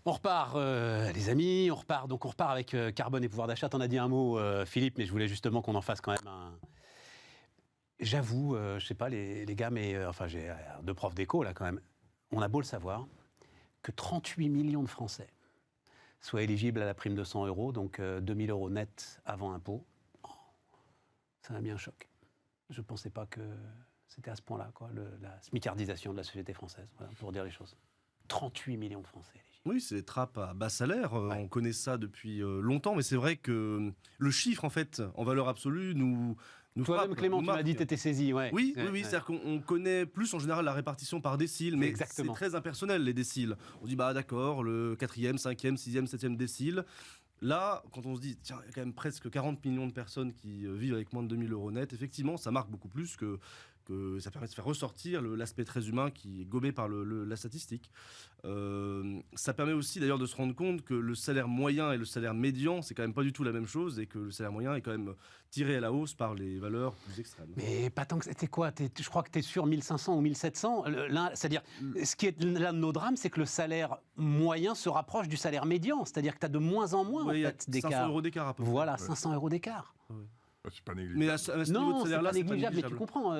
On repart, les amis, on repart avec carbone et pouvoir d'achat. T'en as dit un mot, Philippe, mais je voulais justement qu'on en fasse quand même un... J'avoue, je sais pas les gars, mais enfin j'ai deux profs d'éco là quand même. On a beau le savoir, que 38 millions de Français soient éligibles à la prime de 100 €, donc 2 000 € net avant impôt. Oh, ça m'a mis un choc. Je ne pensais pas que c'était à ce point-là, quoi, la smicardisation de la société française, voilà, pour dire les choses. 38 millions de Français éligibles. Oui, c'est des trappes à bas salaire. Ouais. On connaît ça depuis longtemps, mais c'est vrai que le chiffre, en fait, en valeur absolue, nous Toi-même, frappe, Clément, nous tu m'as marque. dit que tu étais saisi. Ouais. Oui, Ouais, ouais. c'est-à-dire qu'on connaît plus en général la répartition par décile, mais c'est Exactement. très impersonnel les déciles. On dit, bah d'accord, le 4e, 5e, 6e, 7e décile. Là, quand on se dit, tiens, il y a quand même presque 40 millions de personnes qui vivent avec moins de 2 000 € net, effectivement, ça marque beaucoup plus que ça permet de faire ressortir l'aspect très humain qui est gommé par la statistique. Ça permet aussi d'ailleurs de se rendre compte que le salaire moyen et le salaire médian, c'est quand même pas du tout la même chose et que le salaire moyen est quand même tiré à la hausse par les valeurs plus extrêmes. Mais pas tant que c'était quoi je crois que tu es sur 1500 ou 1700. C'est-à-dire, ce qui est l'un de nos drames, c'est que le salaire moyen se rapproche du salaire médian. C'est-à-dire que tu as de moins en moins Oui, en fait, d'écart. 500 € d'écart à peu près. Voilà, Ouais. 500 € d'écart. Ouais. C'est pas négligeable. Mais à ce niveau de Non, c'est salaire-là, pas négligeable, mais tu comprends,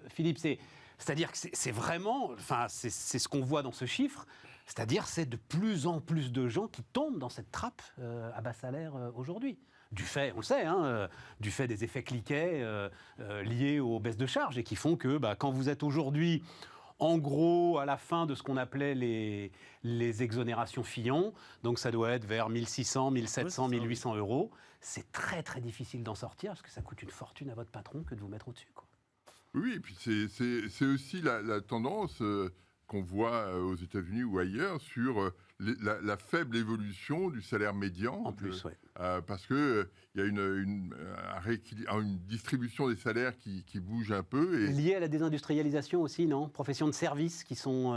Philippe. C'est-à-dire que c'est vraiment, enfin, c'est ce qu'on voit dans ce chiffre. C'est-à-dire, c'est de plus en plus de gens qui tombent dans cette trappe à bas salaire aujourd'hui. Du fait, on le sait, du fait des effets cliquets liés aux baisses de charges et qui font que quand vous êtes aujourd'hui, en gros, à la fin de ce qu'on appelait les exonérations Fillon, donc ça doit être vers 1600, 1700, 1800 €, c'est très très difficile d'en sortir parce que ça coûte une fortune à votre patron que de vous mettre au-dessus, quoi. Oui, et puis c'est aussi la tendance qu'on voit aux États-Unis ou ailleurs sur la faible évolution du salaire médian. En plus, ouais. Parce qu'il y a une distribution des salaires qui bouge un peu. Et Lié à la désindustrialisation aussi, non? Professions de services qui sont...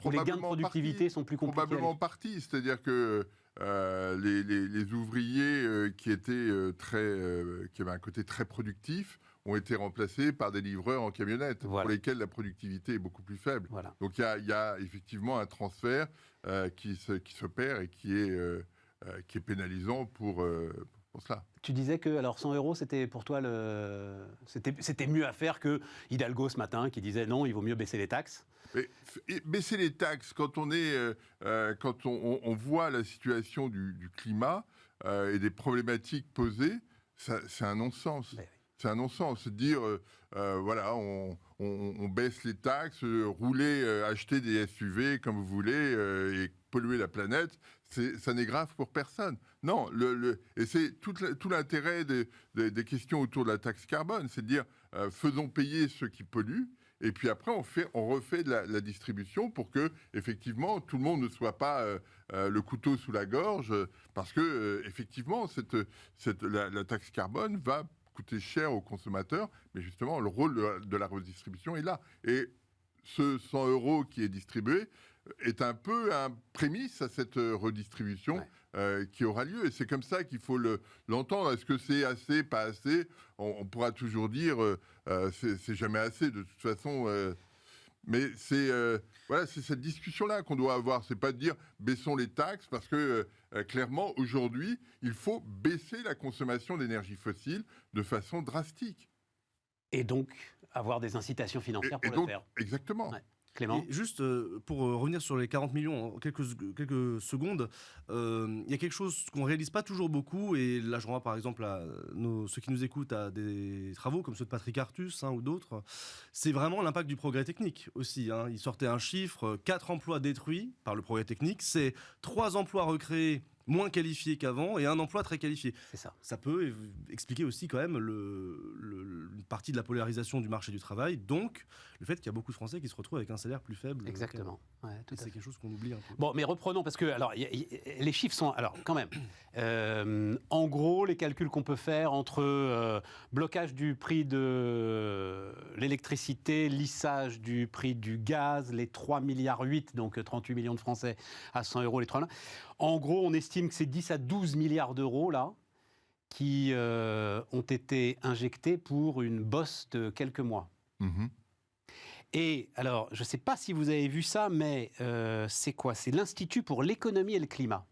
où les gains de productivité sont plus compliqués. Probablement en partie, c'est-à-dire que les ouvriers qui avaient un côté très productif ont été remplacés par des livreurs en camionnette, Voilà. pour lesquels la productivité est beaucoup plus faible. Voilà. Donc il y a effectivement un transfert qui s'opère et qui est pénalisant pour cela. Tu disais que alors 100 €, c'était pour toi c'était mieux à faire que Hidalgo ce matin qui disait non, il vaut mieux baisser les taxes. Et baisser les taxes quand on voit la situation du climat et des problématiques posées, c'est un non-sens. Ben oui. C'est un non-sens. Se dire, voilà, on baisse les taxes, rouler, acheter des SUV comme vous voulez et polluer la planète, ça n'est grave pour personne. Non, et c'est tout l'intérêt des questions autour de la taxe carbone, c'est de dire, faisons payer ceux qui polluent, et puis après, on refait de la distribution pour que, effectivement, tout le monde ne soit pas le couteau sous la gorge, parce que, effectivement, la taxe carbone va coûter cher aux consommateurs, mais justement, le rôle de la redistribution est là. Et ce 100 € qui est distribué est un peu un prémisse à cette redistribution qui aura lieu. Et c'est comme ça qu'il faut l'entendre. Est-ce que c'est assez, pas assez? On pourra toujours dire c'est jamais assez, de toute façon. Mais c'est cette discussion-là qu'on doit avoir. C'est pas de dire baissons les taxes, parce que clairement, aujourd'hui, il faut baisser la consommation d'énergie fossile de façon drastique. Et donc avoir des incitations financières pour le faire. Exactement. Ouais. Clément? Et juste pour revenir sur les 40 millions en quelques secondes, il y a quelque chose qu'on ne réalise pas toujours beaucoup, et là je renvoie par exemple à ceux qui nous écoutent à des travaux comme ceux de Patrick Artus ou d'autres, c'est vraiment l'impact du progrès technique aussi. Il sortait un chiffre, 4 emplois détruits par le progrès technique, c'est 3 emplois recréés moins qualifiés qu'avant et un emploi très qualifié. C'est ça. Ça peut expliquer aussi quand même une partie de la polarisation du marché du travail, donc le fait qu'il y a beaucoup de Français qui se retrouvent avec un salaire plus faible. Exactement. Ouais, tout à c'est fait. quelque chose qu'on oublie un peu. Bon, mais reprenons, parce que alors, les chiffres sont... Alors, quand même, en gros, les calculs qu'on peut faire entre blocage du prix de l'électricité, lissage du prix du gaz, les 3,8 milliards, donc 38 millions de Français à 100 €, les 3 milliards. En gros, on estime que c'est 10 à 12 milliards d'euros, là, qui ont été injectés pour une bosse de quelques mois. Mmh. Et alors, je ne sais pas si vous avez vu ça, mais c'est quoi? C'est l'Institut pour l'économie et le climat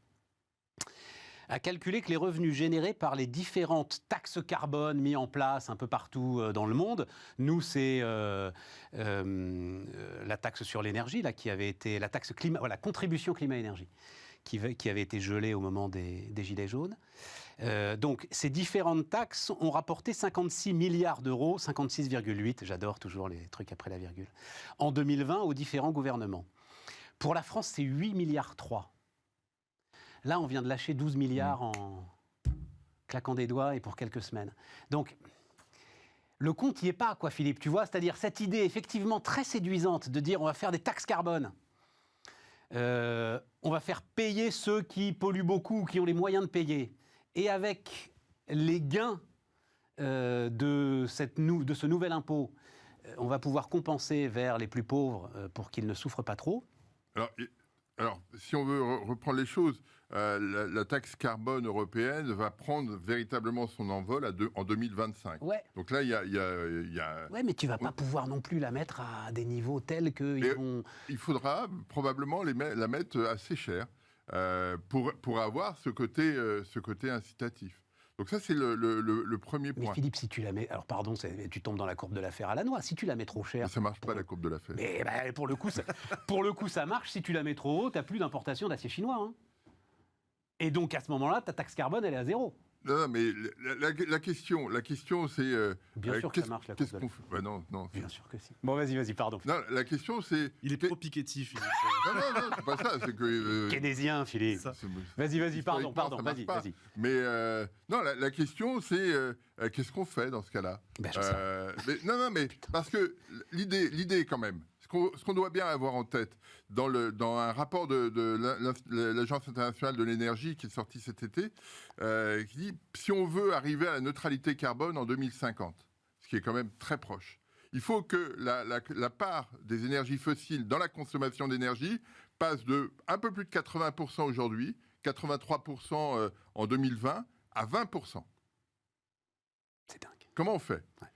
a calculé que les revenus générés par les différentes taxes carbone mises en place un peu partout dans le monde, nous c'est la taxe sur l'énergie, là, qui avait été la taxe climat, voilà, contribution climat-énergie, qui avait été gelée au moment des Gilets jaunes. Donc ces différentes taxes ont rapporté 56 milliards d'euros, 56,8, j'adore toujours les trucs après la virgule, en 2020 aux différents gouvernements. Pour la France, c'est 8 milliards 3. Là, on vient de lâcher 12 milliards en claquant des doigts et pour quelques semaines. Donc, le compte n'y est pas, quoi, Philippe, tu vois. C'est-à-dire cette idée effectivement très séduisante de dire on va faire des taxes carbone. On va faire payer ceux qui polluent beaucoup, qui ont les moyens de payer. Et avec les gains de ce nouvel impôt, on va pouvoir compenser vers les plus pauvres pour qu'ils ne souffrent pas trop. Alors, si on veut reprendre les choses, la taxe carbone européenne va prendre véritablement son envol en 2025. Ouais. Donc là, il y a... Ouais, mais tu vas pas pouvoir non plus la mettre à des niveaux tels qu'ils vont... Il faudra probablement la mettre assez cher pour avoir ce côté incitatif. Donc ça, c'est le premier point. Mais Philippe, si tu la mets... Alors pardon, tu tombes dans la courbe de la fer à la noix. Si tu la mets trop cher... Mais ça ne marche pas, la courbe de la fer. Mais bah, pour le coup, ça marche. Si tu la mets trop haut, tu n'as plus d'importation d'acier chinois. Hein. Et donc, à ce moment-là, ta taxe carbone, elle est à zéro. Non, mais la question, c'est... Bien sûr que ça marche, la courbe de la fer. Non. Bien sûr que si. Bon, vas-y, pardon. Non, la question, c'est... Il est trop Piketty, Philippe. Non, c'est pas ça. C'est que... Keynésien, Philippe. Vas-y, pardon, vas-y. Mais non, la question, c'est qu'est-ce qu'on fait dans ce cas-là? Ben, je sais. Mais parce que l'idée, quand même, ce qu'on doit bien avoir en tête, dans un rapport de l'Agence internationale de l'énergie qui est sorti cet été, qui dit si on veut arriver à la neutralité carbone en 2050, ce qui est quand même très proche, il faut que la part des énergies fossiles dans la consommation d'énergie passe de un peu plus de 80% aujourd'hui, 83% en 2020, à 20%. C'est dingue. Comment on fait? Ouais.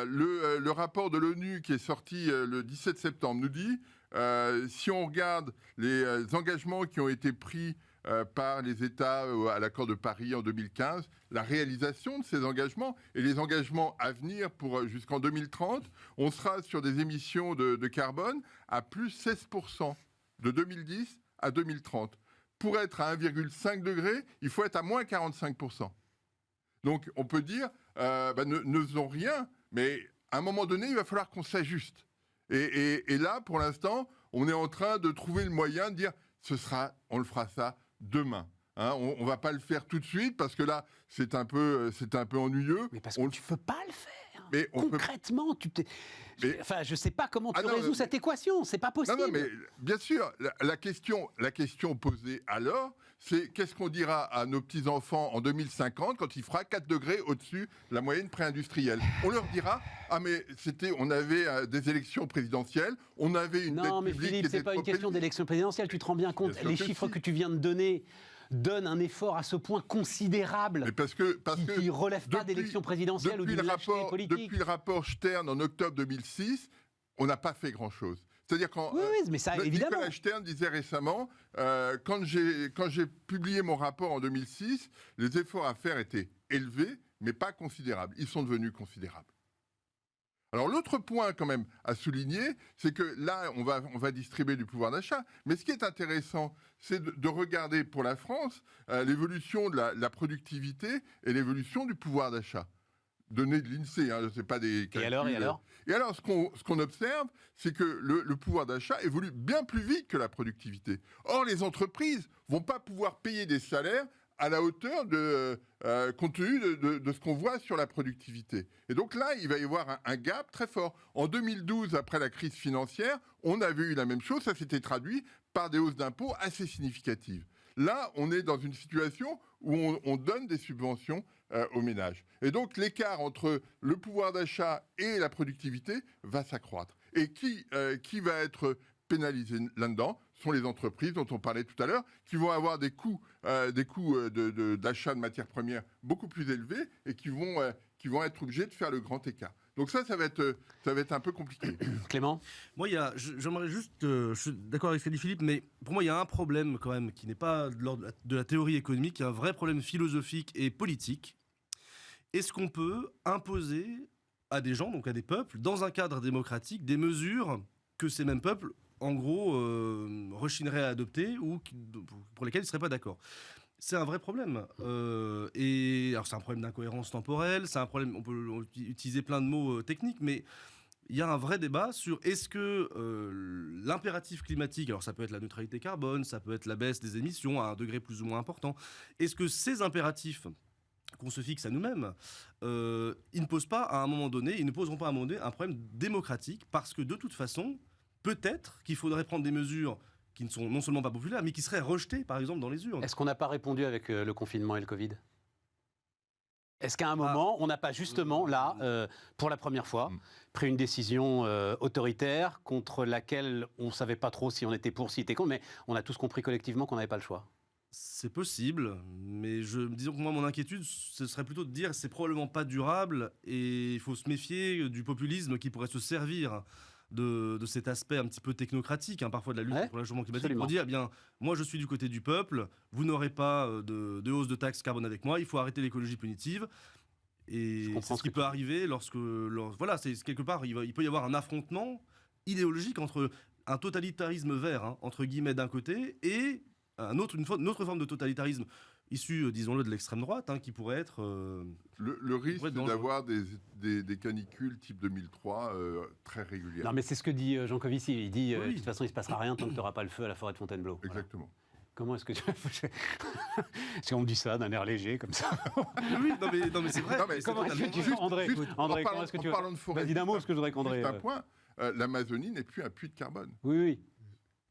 Le rapport de l'ONU qui est sorti le 17 septembre nous dit si on regarde les engagements qui ont été pris par les États à l'accord de Paris en 2015, la réalisation de ces engagements et les engagements à venir jusqu'en 2030, on sera sur des émissions de carbone à plus 16% de 2010 à 2030. Pour être à 1,5 degré, il faut être à moins 45%. Donc on peut dire, ne faisons rien, mais à un moment donné, il va falloir qu'on s'ajuste. Et là, pour l'instant, on est en train de trouver le moyen de dire, on le fera ça demain. Hein, on ne va pas le faire tout de suite, parce que là, c'est un peu ennuyeux. Mais parce que tu ne peux pas le faire. Mais concrètement, enfin, je ne sais pas comment tu résous cette équation, c'est pas possible. Non, mais bien sûr, la question posée alors, c'est qu'est-ce qu'on dira à nos petits-enfants en 2050 quand il fera 4 degrés au-dessus de la moyenne pré-industrielle? On leur dira, mais on avait des élections présidentielles, on avait une dette publique... Non, mais Philippe, c'est pas une question d'élection présidentielle, tu te rends bien compte, les chiffres que tu viens de donner donne un effort à ce point considérable qui ne relève pas d'élection présidentielle ou d'une lâcheté politique. Depuis le rapport Stern en octobre 2006, on n'a pas fait grand-chose. C'est-à-dire quand mais ça, évidemment. Nicolas Stern disait récemment, quand j'ai publié mon rapport en 2006, les efforts à faire étaient élevés, mais pas considérables. Ils sont devenus considérables. Alors l'autre point quand même à souligner, c'est que là, on va distribuer du pouvoir d'achat. Mais ce qui est intéressant, c'est de regarder pour la France l'évolution de la productivité et l'évolution du pouvoir d'achat. Données de l'INSEE, hein, c'est pas des calculs. Et alors Et alors, ce qu'on observe, c'est que le pouvoir d'achat évolue bien plus vite que la productivité. Or, les entreprises vont pas pouvoir payer des salaires à la hauteur compte tenu de ce qu'on voit sur la productivité. Et donc là, il va y avoir un gap très fort. En 2012, après la crise financière, on avait eu la même chose. Ça s'était traduit par des hausses d'impôts assez significatives. Là, on est dans une situation où on donne des subventions aux ménages. Et donc, l'écart entre le pouvoir d'achat et la productivité va s'accroître. Et qui va être pénalisé là-dedans sont les entreprises dont on parlait tout à l'heure, qui vont avoir des coûts d'achat de matières premières beaucoup plus élevés et qui vont être obligés de faire le grand écart. Donc ça va être un peu compliqué. Clément ? Moi, j'aimerais juste, je suis d'accord avec ce qu'a dit Philippe, mais pour moi, il y a un problème quand même qui n'est pas de l'ordre de la théorie économique, il y a un vrai problème philosophique et politique. Est-ce qu'on peut imposer à des gens, donc à des peuples, dans un cadre démocratique, des mesures que ces mêmes peuples, en gros, rechigneraient à adopter ou pour lesquelles ils ne seraient pas d'accord ? C'est un vrai problème. Et alors, c'est un problème d'incohérence temporelle, c'est un problème, on peut utiliser plein de mots techniques, mais il y a un vrai débat sur est-ce que l'impératif climatique, alors ça peut être la neutralité carbone, ça peut être la baisse des émissions à un degré plus ou moins important, est-ce que ces impératifs qu'on se fixe à nous-mêmes, ils ne poseront pas à un moment donné un problème démocratique, parce que de toute façon, peut-être qu'il faudrait prendre des mesures qui ne sont non seulement pas populaires, mais qui seraient rejetées, par exemple, dans les urnes. Est-ce qu'on n'a pas répondu avec le confinement et le Covid ? Est-ce qu'à un moment, on n'a pas justement, là, pour la première fois, pris une décision autoritaire contre laquelle on ne savait pas trop si on était pour, si on était contre, mais on a tous compris collectivement qu'on n'avait pas le choix ? C'est possible, mais disons que moi, mon inquiétude, ce serait plutôt de dire que c'est probablement pas durable et il faut se méfier du populisme qui pourrait se servir de cet aspect un petit peu technocratique, parfois de la lutte contre le réchauffement climatique, pour dire, eh bien, moi je suis du côté du peuple, vous n'aurez pas de hausse de taxes carbone avec moi, il faut arrêter l'écologie punitive. Et c'est ce qui peut arriver voilà, c'est quelque part, il peut y avoir un affrontement idéologique entre un totalitarisme vert, entre guillemets, d'un côté, et une autre forme de totalitarisme issu, disons-le, de l'extrême droite, qui pourrait être... Le risque d'avoir des canicules type 2003 très régulières. Non, mais c'est ce que dit Jean Covici. Il dit, de toute façon, il ne se passera rien tant que tu n'auras pas le feu à la forêt de Fontainebleau. Exactement. Voilà. Comment est-ce que tu... Si on me dit ça d'un air léger, comme ça... Oui, non, mais c'est vrai. Comment est-ce que tu veux... André, comment est-ce que tu veux... Parlant de forêt... Vas-y d'un mot, parce que je voudrais qu'André... Juste un point, l'Amazonie n'est plus un puits de carbone. Oui.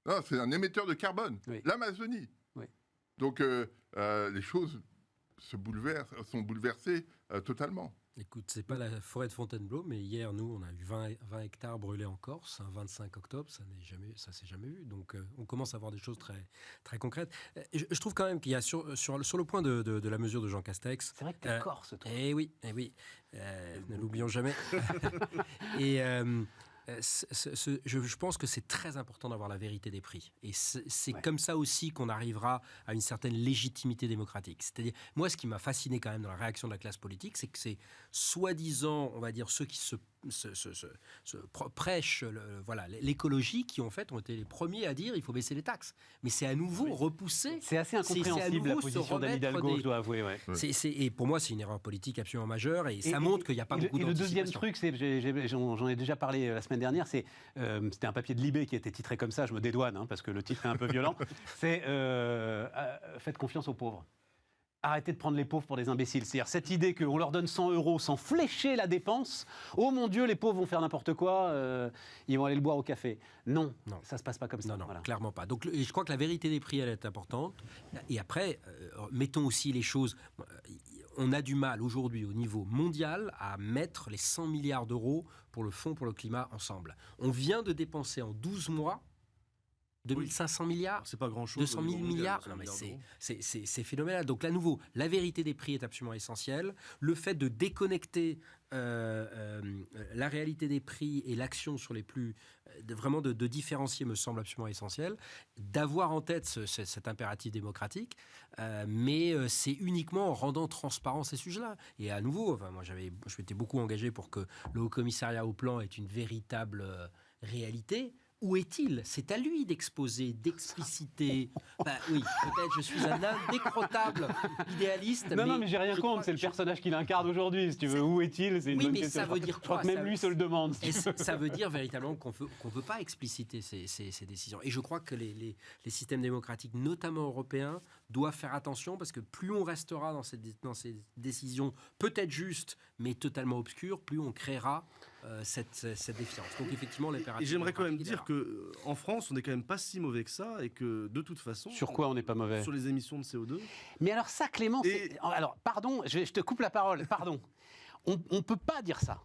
Non, c'est un émetteur de carbone. Oui. L'Amazonie. Oui. Donc, les choses sont bouleversées totalement. Écoute, c'est pas la forêt de Fontainebleau, mais hier, nous, on a eu 20 hectares brûlés en Corse, un 25 octobre, ça s'est jamais vu. Donc, on commence à voir des choses très, très concrètes. Je trouve quand même qu'il y a sur le point de la mesure de Jean Castex... C'est vrai que t'es Corse, toi. Eh oui, ne l'oublions jamais. Et... je pense que c'est très important d'avoir la vérité des prix. Et c'est comme ça aussi qu'on arrivera à une certaine légitimité démocratique. C'est-à-dire, moi, ce qui m'a fasciné quand même dans la réaction de la classe politique, c'est que c'est soi-disant, on va dire, ceux qui se prêchent l'écologie qui, en fait, ont été les premiers à dire il faut baisser les taxes. Mais c'est à nouveau repoussé. C'est assez incompréhensible, la position d'Anne Hidalgo, je dois avouer. Ouais. Et pour moi, c'est une erreur politique absolument majeure et ça montre qu'il n'y a pas beaucoup d'anticipation. Et le deuxième truc, j'en ai déjà parlé la semaine dernière, c'était un papier de Libé qui était titré comme ça, je me dédouane, parce que le titre est un peu violent, c'est « Faites confiance aux pauvres ». Arrêtez de prendre les pauvres pour des imbéciles. C'est-à-dire cette idée qu'on leur donne 100 € sans flécher la dépense. Oh mon Dieu, les pauvres vont faire n'importe quoi, ils vont aller le boire au café. Non, ça ne se passe pas comme ça. Non, clairement pas. Donc je crois que la vérité des prix, elle est importante. Et après, mettons aussi les choses... On a du mal aujourd'hui au niveau mondial à mettre les 100 milliards d'euros pour le Fonds pour le climat ensemble. On vient de dépenser en 12 mois 2500 milliards, c'est pas grand-chose, 200 000 milliards. Non, mais c'est phénoménal. Donc, à nouveau, la vérité des prix est absolument essentielle. Le fait de déconnecter la réalité des prix et l'action sur les plus... vraiment de différencier me semble absolument essentiel. D'avoir en tête cet impératif démocratique, mais c'est uniquement en rendant transparent ces sujets-là. Et à nouveau, moi, je m'étais beaucoup engagé pour que le Haut-Commissariat au plan ait une véritable réalité. Où est-il ? C'est à lui d'exposer, d'expliciter. Oui, peut-être je suis un indécrottable idéaliste. Non, mais j'ai rien contre, c'est le personnage qu'il incarne aujourd'hui, si tu veux. Où est-il ? C'est une bonne question. Ça veut dire quoi ? Je crois que même lui se le demande. Ça veut dire véritablement qu'on ne veut pas expliciter ces décisions. Et je crois que les systèmes démocratiques, notamment européens, doivent faire attention, parce que plus on restera dans ces décisions peut-être justes, mais totalement obscures, plus on créera cette défiance. Donc effectivement, l'impératif... Et j'aimerais quand même dire qu'en France, on n'est quand même pas si mauvais que ça, et que de toute façon... Sur quoi on n'est pas mauvais ? Sur les émissions de CO2. Mais alors ça, Clément, alors pardon, je te coupe la parole, pardon. On ne peut pas dire ça.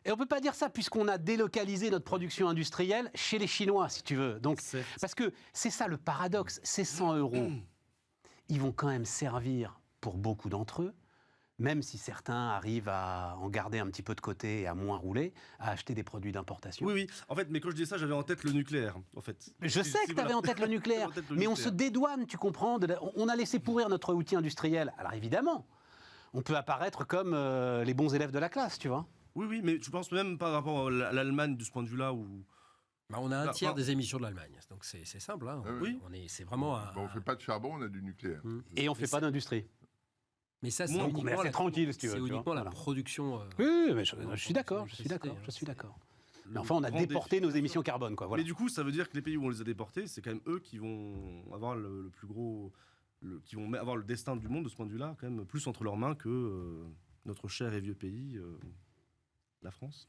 Et on ne peut pas dire ça puisqu'on a délocalisé notre production industrielle chez les Chinois, si tu veux. Donc, parce que c'est ça le paradoxe, ces 100 €, ils vont quand même servir, pour beaucoup d'entre eux, même si certains arrivent à en garder un petit peu de côté et à moins rouler, à acheter des produits d'importation. Oui. En fait, mais quand je dis ça, j'avais en tête le nucléaire, en fait. Je sais que tu avais en tête le nucléaire, mais on se dédouane, tu comprends. On a laissé pourrir notre outil industriel. Alors évidemment, on peut apparaître comme les bons élèves de la classe, tu vois. Oui, mais je pense même par rapport à l'Allemagne de ce point de vue-là où... On a un tiers des émissions de l'Allemagne, donc c'est simple. Hein. Oui. C'est vraiment. On ne fait pas de charbon, on a du nucléaire. Et on ne fait pas d'industrie. Mais ça, c'est on est uniquement, assez tranquille, si tu veux, c'est tu uniquement vois, la voilà. production. Oui, mais je suis d'accord, d'électricité, Mais enfin, on a déporté nos émissions carbone, quoi. Voilà. Mais du coup, ça veut dire que les pays où on les a déportés, c'est quand même eux qui vont avoir le plus gros... qui vont avoir le destin du monde de ce point de vue-là, quand même plus entre leurs mains que notre cher et vieux pays, la France.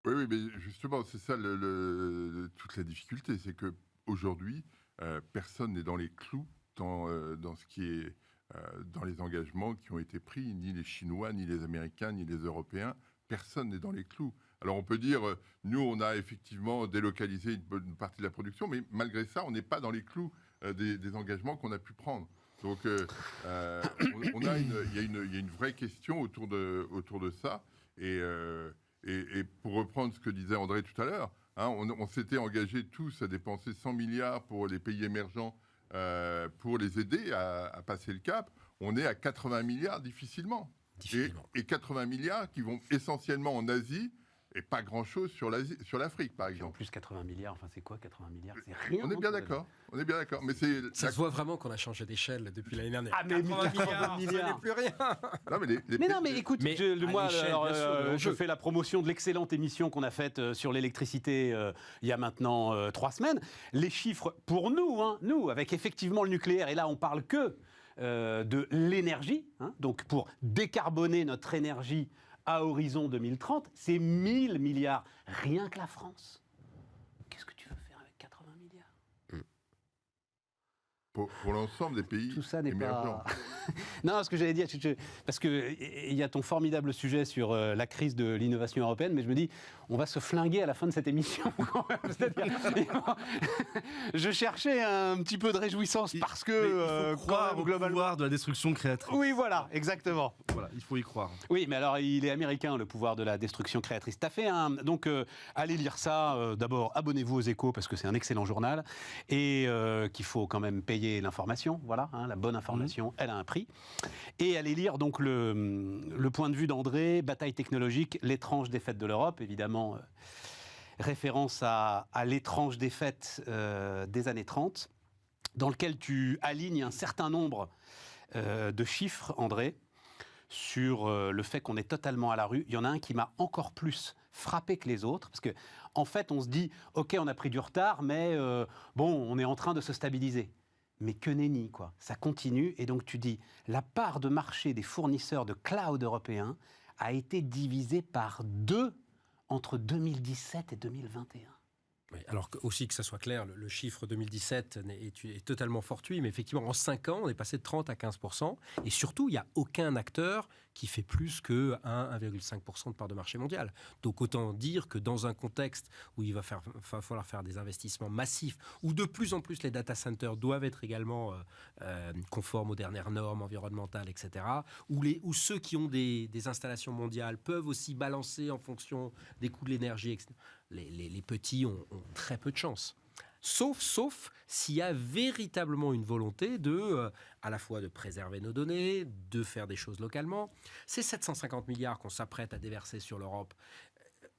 Oui, mais justement, c'est ça toute la difficulté, c'est qu'aujourd'hui, personne n'est dans les clous dans ce qui est dans les engagements qui ont été pris, ni les Chinois, ni les Américains, ni les Européens. Personne n'est dans les clous. Alors on peut dire, nous, on a effectivement délocalisé une bonne partie de la production, mais malgré ça, on n'est pas dans les clous des engagements qu'on a pu prendre. Donc, il y a une vraie question autour de ça. Et pour reprendre ce que disait André tout à l'heure, hein, on s'était engagés tous à dépenser 100 milliards pour les pays émergents pour les aider à passer le cap. On est à 80 milliards difficilement. Et 80 milliards qui vont essentiellement en Asie et pas grand-chose sur l'Afrique, par exemple. En plus, 80 milliards, enfin c'est quoi 80 milliards? C'est rien. On est bien d'accord. Mais ça se voit vraiment qu'on a changé d'échelle depuis l'année dernière. Ah, mais 80 milliards, ça n'est plus rien. Non, mais écoute, je fais la promotion de l'excellente émission qu'on a faite sur l'électricité il y a maintenant 3 semaines. Les chiffres, pour nous, nous, avec effectivement le nucléaire, et là on parle que de l'énergie, hein, donc pour décarboner notre énergie à horizon 2030, c'est 1000 milliards. Rien que la France. Qu'est-ce que tu veux faire avec 80 milliards? Pour l'ensemble des pays tout ça n'est émergents. Pas... Non, ce que j'allais dire, parce qu'il y a ton formidable sujet sur la crise de l'innovation européenne, mais je me dis, on va se flinguer à la fin de cette émission. Je cherchais un petit peu de réjouissance parce que... il faut croire au pouvoir de la destruction créatrice. Oui, voilà, exactement. Voilà, il faut y croire. Oui, mais alors, il est américain, le pouvoir de la destruction créatrice. T'as fait donc, allez lire ça. D'abord, abonnez-vous aux Échos, parce que c'est un excellent journal, et qu'il faut quand même payer l'information. Voilà, hein, la bonne information, elle a un prix. Et allez lire donc le point de vue d'André, Bataille technologique, l'étrange défaite de l'Europe, évidemment, référence à l'étrange défaite des années 30, dans lequel tu alignes un certain nombre de chiffres, André, sur le fait qu'on est totalement à la rue. Il y en a un qui m'a encore plus frappé que les autres, parce que en fait, on se dit, ok, on a pris du retard, mais on est en train de se stabiliser. Mais que nenni, quoi. Ça continue, et donc tu dis, la part de marché des fournisseurs de cloud européens a été divisée par 2 entre 2017 et 2021. Oui, alors aussi que ça soit clair, le chiffre 2017 est totalement fortuit, mais effectivement, en 5 ans, on est passé de 30 à 15%. Et surtout, il n'y a aucun acteur qui fait plus que 1,5% de part de marché mondial. Donc autant dire que dans un contexte où il va falloir faire des investissements massifs, où de plus en plus les data centers doivent être également conformes aux dernières normes environnementales, etc., où ceux qui ont des installations mondiales peuvent aussi balancer en fonction des coûts de l'énergie, etc., les petits ont très peu de chance. Sauf s'il y a véritablement une volonté à la fois de préserver nos données, de faire des choses localement. Ces 750 milliards qu'on s'apprête à déverser sur l'Europe,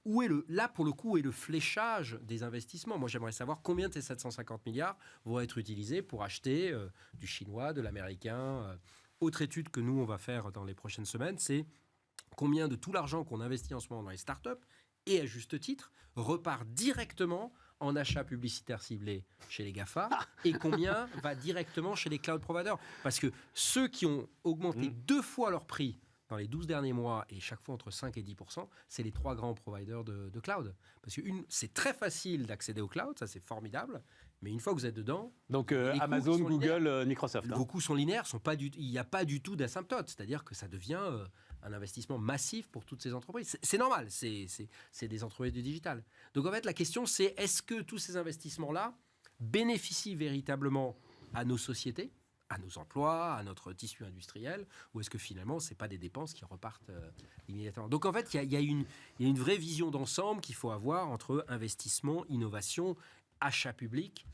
là, pour le coup, est le fléchage des investissements. Moi, j'aimerais savoir combien de ces 750 milliards vont être utilisés pour acheter du chinois, de l'américain. Autre étude que nous, on va faire dans les prochaines semaines, c'est combien de tout l'argent qu'on investit en ce moment dans les startups, et à juste titre, repart directement en achat publicitaire ciblé chez les GAFA et combien va directement chez les cloud providers. Parce que ceux qui ont augmenté 2 fois leur prix dans les 12 derniers mois, et chaque fois entre 5 et 10%, c'est les 3 grands providers de cloud. Parce que c'est très facile d'accéder au cloud, ça c'est formidable, mais une fois que vous êtes dedans... Donc Amazon, Google, Microsoft. Vos coûts sont linéaires, il n'y a pas du tout d'asymptote, c'est-à-dire que ça devient un investissement massif pour toutes ces entreprises. C'est normal, c'est des entreprises du digital. Donc en fait, la question c'est, est-ce que tous ces investissements-là bénéficient véritablement à nos sociétés, à nos emplois, à notre tissu industriel, ou est-ce que finalement, ce n'est pas des dépenses qui repartent immédiatement? Donc en fait, il y a une vraie vision d'ensemble qu'il faut avoir entre investissement, innovation, achat public.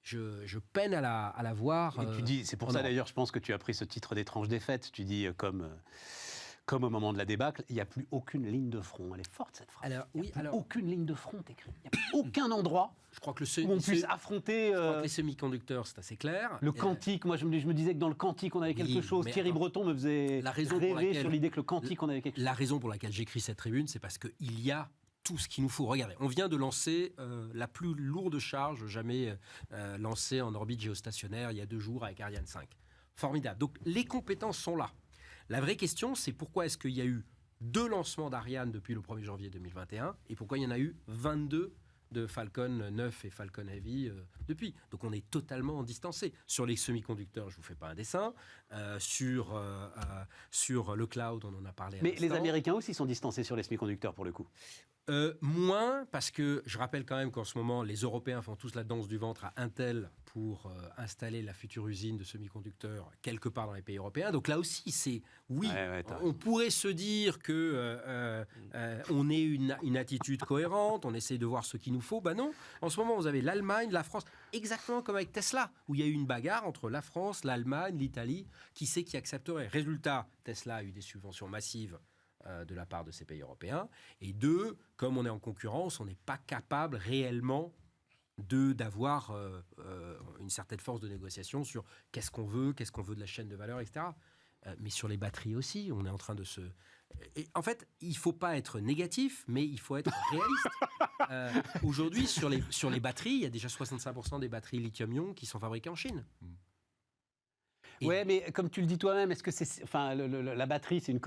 Je peine à la voir. Et tu dis, c'est pour ça d'ailleurs, je pense que tu as pris ce titre d'étrange défaite. Tu dis comme au moment de la débâcle, il n'y a plus aucune ligne de front. Elle est forte cette phrase. Aucune ligne de front écrite. Il n'y a plus aucun endroit je crois que où on puisse affronter. Je crois que les semi-conducteurs, c'est assez clair. Le quantique, moi je me disais que dans le quantique on avait quelque chose. Thierry Breton me faisait rêver sur l'idée que le quantique on avait quelque chose. La raison pour laquelle j'écris cette tribune, c'est parce qu'il y a tout ce qu'il nous faut. Regardez, on vient de lancer la plus lourde charge jamais lancée en orbite géostationnaire il y a 2 jours avec Ariane 5. Formidable. Donc les compétences sont là. La vraie question, c'est pourquoi est-ce qu'il y a eu 2 lancements d'Ariane depuis le 1er janvier 2021 et pourquoi il y en a eu 22 de Falcon 9 et Falcon Heavy depuis. Donc on est totalement distancé. Sur les semi-conducteurs, je ne vous fais pas un dessin. Sur le cloud, on en a parlé. Mais les Américains aussi sont distancés sur les semi-conducteurs pour le coup. Moins, parce que je rappelle quand même qu'en ce moment, les Européens font tous la danse du ventre à Intel pour installer la future usine de semi-conducteurs quelque part dans les pays européens. Donc là aussi, c'est on pourrait se dire que on ait une attitude cohérente, on essaie de voir ce qu'il nous faut. Ben non, en ce moment, vous avez l'Allemagne, la France, exactement comme avec Tesla, où il y a eu une bagarre entre la France, l'Allemagne, l'Italie, qui sait qui accepterait. Résultat, Tesla a eu des subventions massives de la part de ces pays européens. Et 2, comme on est en concurrence, on n'est pas capable réellement d'avoir une certaine force de négociation sur qu'est-ce qu'on veut de la chaîne de valeur, etc. Mais sur les batteries aussi, on est en train de se... Et en fait, il ne faut pas être négatif, mais il faut être réaliste. Aujourd'hui, sur les batteries, il y a déjà 65% des batteries lithium-ion qui sont fabriquées en Chine. Ouais, mais comme tu le dis toi-même, est-ce que c'est... Enfin, la batterie, c'est une...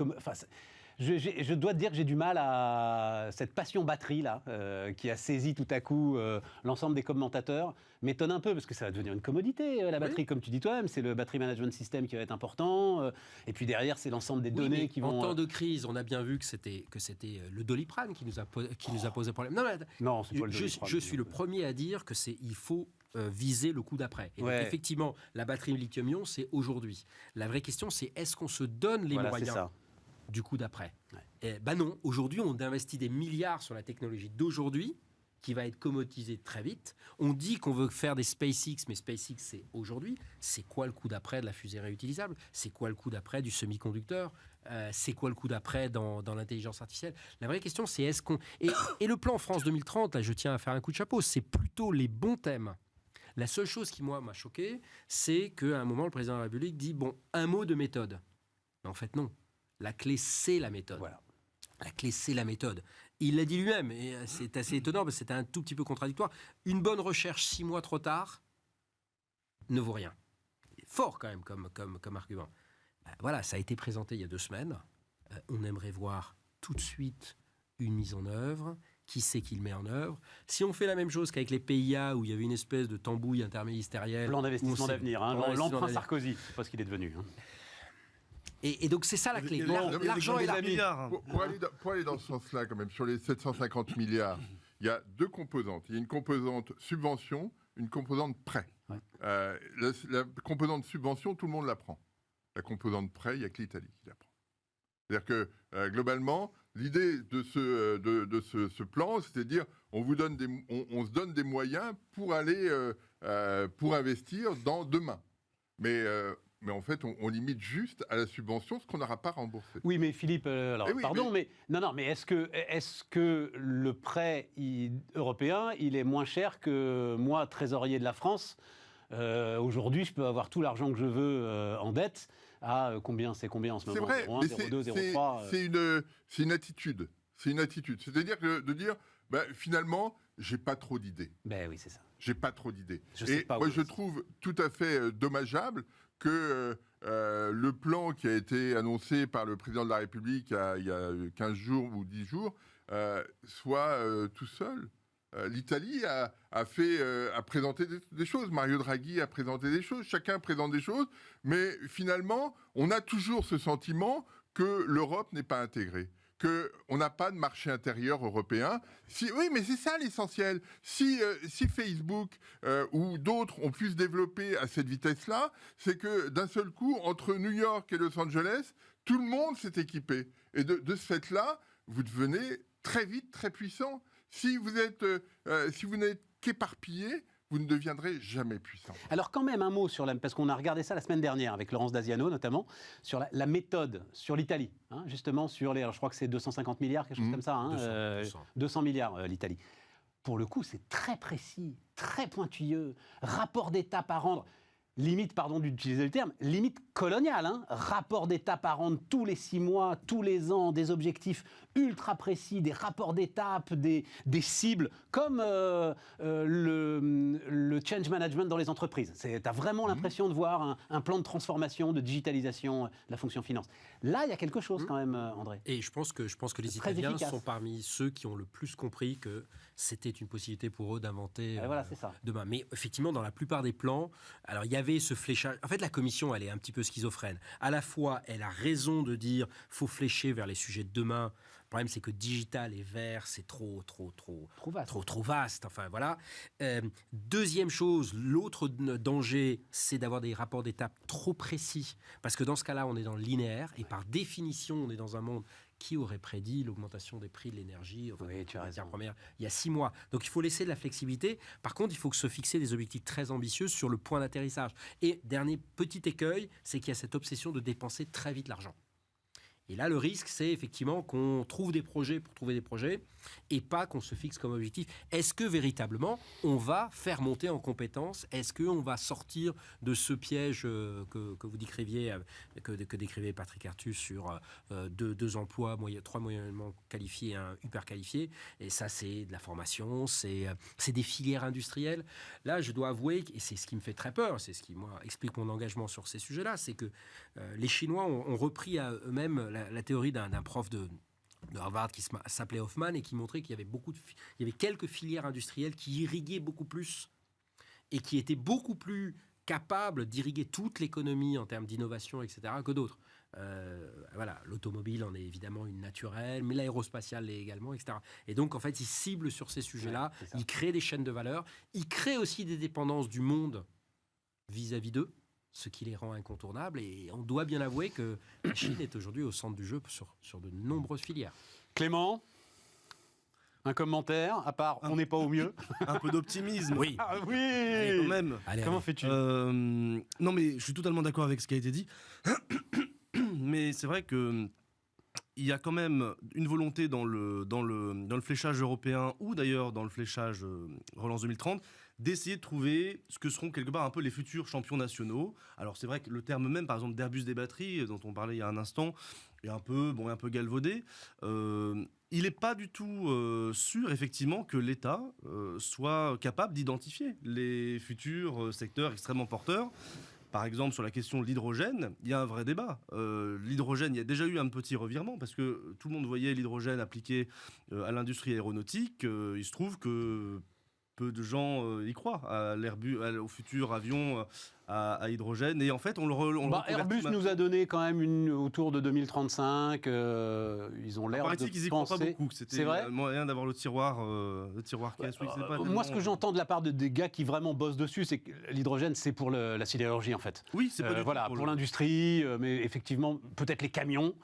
Je dois te dire que j'ai du mal à cette passion batterie là, qui a saisi tout à coup l'ensemble des commentateurs, m'étonne un peu parce que ça va devenir une commodité la batterie, comme tu dis toi-même, c'est le battery management system qui va être important, et puis derrière c'est l'ensemble des données qui vont. En temps de crise, on a bien vu que c'était le Doliprane qui nous a posé problème. Non, c'est pas le Doliprane. Je suis le premier à dire que il faut viser le coup d'après. Et donc, effectivement, la batterie lithium-ion, c'est aujourd'hui. La vraie question, c'est est-ce qu'on se donne les moyens du coup d'après. Non, aujourd'hui, on investit des milliards sur la technologie d'aujourd'hui, qui va être commodisée très vite. On dit qu'on veut faire des SpaceX, mais SpaceX, c'est aujourd'hui. C'est quoi le coup d'après de la fusée réutilisable? C'est quoi le coup d'après du semi-conducteur? C'est quoi le coup d'après dans l'intelligence artificielle? La vraie question, c'est est-ce qu'on... Et le plan France 2030, là, je tiens à faire un coup de chapeau, c'est plutôt les bons thèmes. La seule chose qui, moi, m'a choqué, c'est qu'à un moment, le président de la République dit, un mot de méthode. Mais en fait, non. La clé, c'est la méthode. Voilà. La clé, c'est la méthode. Il l'a dit lui-même, et c'est assez étonnant, parce que c'était un tout petit peu contradictoire. Une bonne recherche 6 mois trop tard ne vaut rien. Fort, quand même, comme argument. Voilà, ça a été présenté il y a 2 semaines. On aimerait voir tout de suite une mise en œuvre. Qui c'est qui le met en œuvre? Si on fait la même chose qu'avec les PIA, où il y avait une espèce de tambouille interministérielle... Plan d'investissement d'avenir, l'emprunt Sarkozy, c'est pas ce qu'il est devenu. Et donc, c'est ça la clé. L'argent est là. Pour aller dans ce sens-là, quand même, sur les 750 milliards, il y a 2 composantes. Il y a une composante subvention, une composante prêt. Ouais. La composante subvention, tout le monde la prend. La composante prêt, il n'y a que l'Italie qui la prend. C'est-à-dire que, globalement, l'idée de ce plan, c'est de dire on se donne des moyens pour aller pour investir dans demain. Mais en fait, on limite juste à la subvention ce qu'on n'aura pas remboursé. Oui, mais Philippe, mais est-ce que le prêt européen, il est moins cher que moi, trésorier de la France? Aujourd'hui, je peux avoir tout l'argent que je veux en dette. Combien en ce moment? C'est vrai, 0,1, 0,2, 0,3. C'est une attitude. C'est une attitude. C'est-à-dire de dire, finalement, j'ai pas trop d'idées. Ben oui, c'est ça. J'ai pas trop d'idées. Je trouve tout à fait dommageable que le plan qui a été annoncé par le président de la République il y a 15 jours ou 10 jours soit tout seul. L'Italie a présenté des choses. Mario Draghi a présenté des choses. Chacun présente des choses. Mais finalement, on a toujours ce sentiment que l'Europe n'est pas intégrée. qu'on n'a pas de marché intérieur européen. Oui, mais c'est ça l'essentiel. Si Facebook ou d'autres ont pu se développer à cette vitesse-là, c'est que d'un seul coup, entre New York et Los Angeles, tout le monde s'est équipé. Et de ce fait-là, vous devenez très vite très puissant. Si vous n'êtes qu'éparpillé, vous ne deviendrez jamais puissant. Alors quand même un mot sur parce qu'on a regardé ça la semaine dernière avec Laurence Daziano notamment, sur la méthode, sur l'Italie, hein, justement sur alors je crois que c'est 250 milliards, quelque chose comme ça, hein, 200 milliards l'Italie. Pour le coup, c'est très précis, très pointilleux, rapport d'étape à rendre. Limite, pardon d'utiliser le terme, limite coloniale, hein. Rapport d'étape à rendre tous les 6 mois, tous les ans, des objectifs ultra précis, des rapports d'étape, des cibles, comme le change management dans les entreprises. Tu as vraiment l'impression de voir un plan de transformation, de digitalisation de la fonction finance. Là, il y a quelque chose quand même, André. Et je pense que les Italiens sont parmi ceux qui ont le plus compris que c'était une possibilité pour eux d'inventer voilà, c'est ça. demain. Mais effectivement, dans la plupart des plans, alors il y avait ce fléchage. En fait, la Commission, elle est un petit peu schizophrène. À la fois, elle a raison de dire faut flécher vers les sujets de demain. Le problème, c'est que digital et vert, c'est trop vaste. Enfin, voilà. Deuxième chose, l'autre danger, c'est d'avoir des rapports d'étape trop précis. Parce que dans ce cas-là, on est dans le linéaire. Et par définition, on est dans un monde qui aurait prédit l'augmentation des prix de l'énergie, oui, tu as raison. Première, il y a 6 mois. Donc il faut laisser de la flexibilité. Par contre, il faut se fixer des objectifs très ambitieux sur le point d'atterrissage. Et dernier petit écueil, c'est qu'il y a cette obsession de dépenser très vite l'argent. Et là, le risque, c'est effectivement qu'on trouve des projets pour trouver des projets et pas qu'on se fixe comme objectif. Est-ce que véritablement, on va faire monter en compétences ? Est-ce qu'on va sortir de ce piège que vous décriviez, que décrivait Patrick Artus sur deux emplois, 3 moyennement qualifiés et un hyper qualifié ? Et ça, c'est de la formation, c'est des filières industrielles. Là, je dois avouer, et c'est ce qui me fait très peur, c'est ce qui, moi, explique mon engagement sur ces sujets-là, c'est que les Chinois ont repris à eux-mêmes la théorie d'un prof de Harvard qui s'appelait Hoffman et qui montrait qu'il y avait quelques filières industrielles qui irriguaient beaucoup plus et qui étaient beaucoup plus capables d'irriguer toute l'économie en termes d'innovation, etc., que d'autres. Voilà, l'automobile en est évidemment une naturelle, mais l'aérospatiale l'est également, etc. Et donc, en fait, ils ciblent sur ces sujets-là, ils créent des chaînes de valeur, ils créent aussi des dépendances du monde vis-à-vis d'eux, ce qui les rend incontournables. Et on doit bien avouer que la Chine est aujourd'hui au centre du jeu sur de nombreuses filières. Clément, un commentaire, à part on n'est pas au mieux. Un peu d'optimisme. Oui. Ah oui. Allez, quand même. Comment fais-tu ? Non, mais je suis totalement d'accord avec ce qui a été dit. Mais c'est vrai que il y a quand même une volonté dans le fléchage européen ou d'ailleurs dans le fléchage Relance 2030 d'essayer de trouver ce que seront quelque part un peu les futurs champions nationaux. Alors c'est vrai que le terme même, par exemple, d'Airbus des batteries, dont on parlait il y a un instant, est un peu galvaudé. Il n'est pas du tout sûr, effectivement, que l'État soit capable d'identifier les futurs secteurs extrêmement porteurs. Par exemple, sur la question de l'hydrogène, il y a un vrai débat. L'hydrogène, il y a déjà eu un petit revirement parce que tout le monde voyait l'hydrogène appliqué à l'industrie aéronautique. Il se trouve que peu de gens y croient au futur avion à hydrogène. Et en fait, Airbus nous a donné quand même autour de 2035. Ils ont l'air de penser... qu'ils y croient pas beaucoup. C'est vrai ? Moyen d'avoir le tiroir caisse. Oui, moi, ce que j'entends de la part des gars qui vraiment bossent dessus, c'est que l'hydrogène, c'est pour la sidérurgie, en fait. Oui, c'est pas du tout pour l'industrie, mais effectivement, peut-être les camions.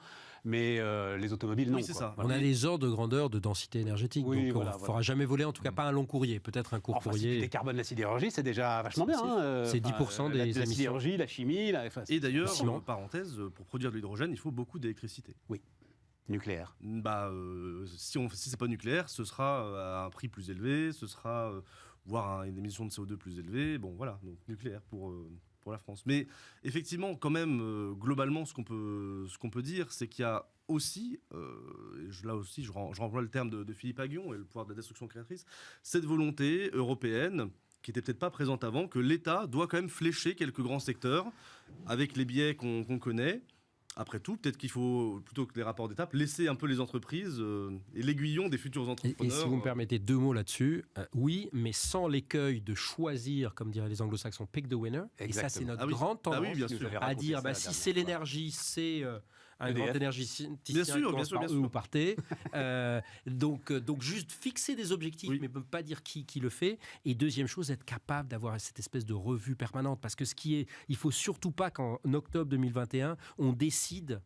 Mais les automobiles, non. Oui, c'est ça. On a les ordres de grandeur de densité énergétique, donc on ne fera jamais voler, en tout cas pas un long courrier, peut-être un court courrier. Si tu décarbones la sidérurgie, c'est déjà vachement bien. C'est 10% des émissions. La sidérurgie, la chimie... Et d'ailleurs, parenthèse, pour produire de l'hydrogène, il faut beaucoup d'électricité. Oui. Nucléaire. Si c'est pas nucléaire, ce sera à un prix plus élevé, ce sera voire une émission de CO2 plus élevée. Bon, voilà, donc nucléaire pour la France. Mais effectivement, quand même, globalement, ce qu'on peut dire, c'est qu'il y a aussi, là aussi, je renvoie le terme de Philippe Aghion et le pouvoir de la destruction créatrice, cette volonté européenne qui n'était peut-être pas présente avant, que l'État doit quand même flécher quelques grands secteurs avec les biais qu'on connaît. Après tout, peut-être qu'il faut, plutôt que les rapports d'étape, laisser un peu les entreprises et l'aiguillon des futurs entrepreneurs. Et si vous me permettez 2 mots là-dessus, oui, mais sans l'écueil de choisir, comme diraient les anglo-saxons, pick the winner. Exactement. Et ça, c'est notre grande tendance bien sûr. à dire, si c'est l'énergie, c'est un EDF. grand énergéticien Bien sûr, qui commence bien par sûr. E ou par T. Donc juste fixer des objectifs, Oui. mais ne pas dire qui le fait. Et deuxième chose, être capable d'avoir cette espèce de revue permanente. Parce que il faut surtout pas qu'en octobre 2021, on décide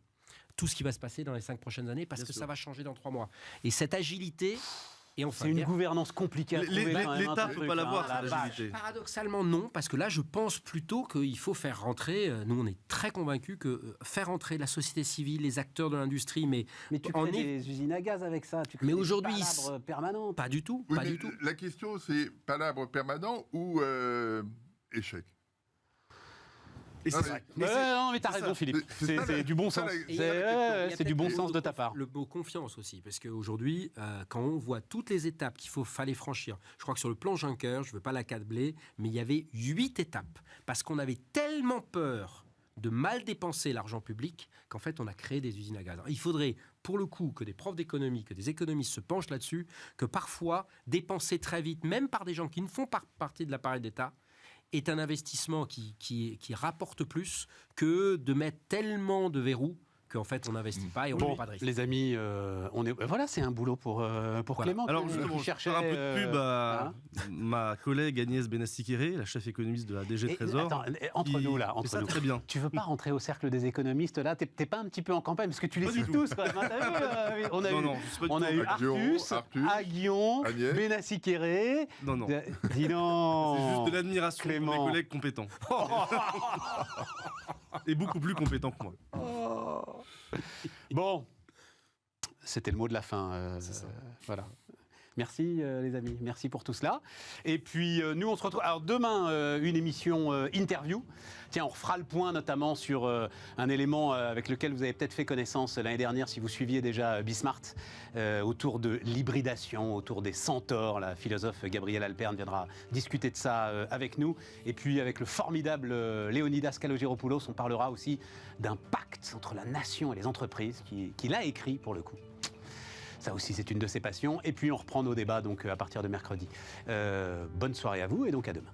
tout ce qui va se passer dans les 5 prochaines années, parce Bien que sûr. ça va changer dans 3 mois. Et cette agilité... Et enfin, C'est une gouvernance compliquée à trouver. quand même, L'État un ne peut truc, pas l'avoir, hein, cette la vache. agilité. paradoxalement, non, parce que là, je pense plutôt qu'il faut faire rentrer, nous on est très convaincus que faire rentrer la société civile, les acteurs de l'industrie, mais Mais tu en crées est- des usines à gaz avec ça. Tu crées Mais des aujourd'hui, palabres permanentes. pas du tout, Oui, pas mais du tout. la question, c'est palabre permanent ou échec. Et Non, c'est mais- vrai. Non, mais t'as c'est raison, ça. Philippe. C'est ça, C'est du bon ça, sens. la- Et il y a C'est peut-être du bon le sens mot de ta part. Le mot confiance aussi, parce qu'aujourd'hui, quand on voit toutes les étapes fallait franchir, je crois que sur le plan Juncker, je ne veux pas l'accabler, mais il y avait 8 étapes, parce qu'on avait tellement peur de mal dépenser l'argent public qu'en fait, on a créé des usines à gaz. Alors, il faudrait, pour le coup, que des profs d'économie, que des économistes se penchent là-dessus, que parfois, dépenser très vite, même par des gens qui ne font pas partie de l'appareil d'État, est un investissement qui rapporte plus que de mettre tellement de verrous qu'en fait on n'investit pas et on ne Bon, prend pas de risque. les amis, voilà, c'est un boulot pour Clément. Alors qui justement, je cherchait faire un peu de pub à hein. ma collègue Agnès Benassi-Kéré, la chef économiste de la DG Et, Trésor. attends, entre qui nous là, fait entre ça nous. très bien. Tu veux pas rentrer au cercle des économistes là? T'es pas un petit peu en campagne parce que tu les Pas du cites tout. tous quand même. Hein, t'as vu, on a Non, eu, non, je suis pas du on tout a en eu campagne. Artus, Artus, Aguillon, Agnès. Benassi Kéré. Non, non. Dis non. C'est juste de l'admiration pour Clément. mes collègues compétents. Et beaucoup plus compétents que moi. Bon, c'était le mot de la fin. Voilà. Merci les amis, merci pour tout cela. Et puis nous on se retrouve. Alors demain une émission interview. Tiens, on refera le point notamment sur un élément avec lequel vous avez peut-être fait connaissance l'année dernière si vous suiviez déjà Bismart autour de l'hybridation, autour des centaures. La philosophe Gabrielle Alperne viendra discuter de ça avec nous. Et puis avec le formidable Léonidas Kalogeropoulos, on parlera aussi d'un pacte entre la nation et les entreprises qu'il a écrit pour le coup. Ça aussi, c'est une de ses passions. Et puis, on reprend nos débats donc, à partir de mercredi. Bonne soirée à vous et donc à demain.